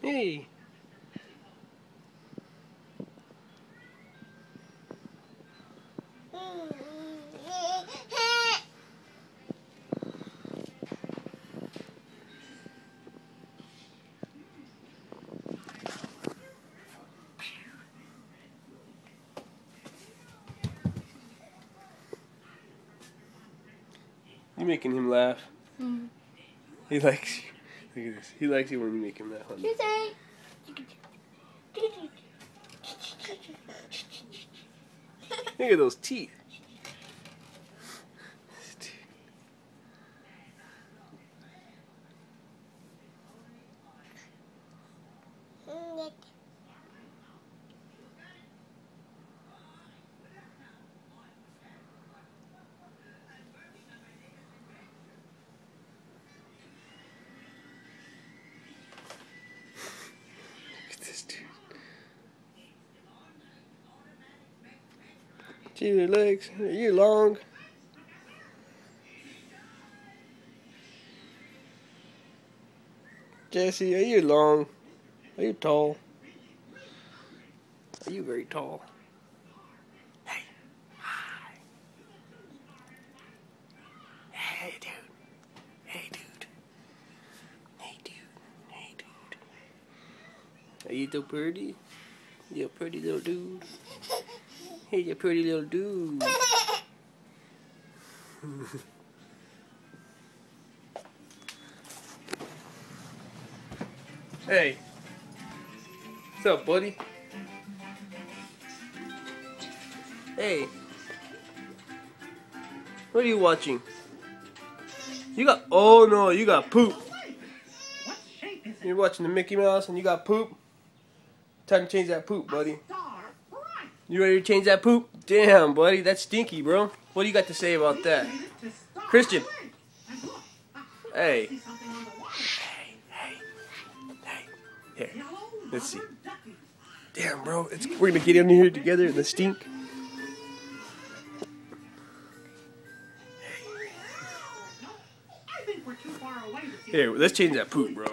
Hey. You're making him laugh. Mm. He likes you. Look at this. He likes you when you make him laugh. Look at those teeth. Gee, your legs, are you long? Jesse, are you long? Are you tall? Are you very tall? Hey. Hi. Hey, dude. Hey, dude. Hey, dude. Hey, dude. Are you so pretty? You a pretty little dude. Hey, you pretty little dude. Hey. What's up, buddy? Hey. What are you watching? You got... Oh, no, you got poop. You're watching the Mickey Mouse and you got poop? Time to change that poop, buddy. You ready to change that poop? Damn, buddy, that's stinky, bro. What do you got to say about that? Christian. Hey. Hey. Here. Let's see. Damn, bro. We're going to get in here together in the stink. Here, let's change that poop, bro.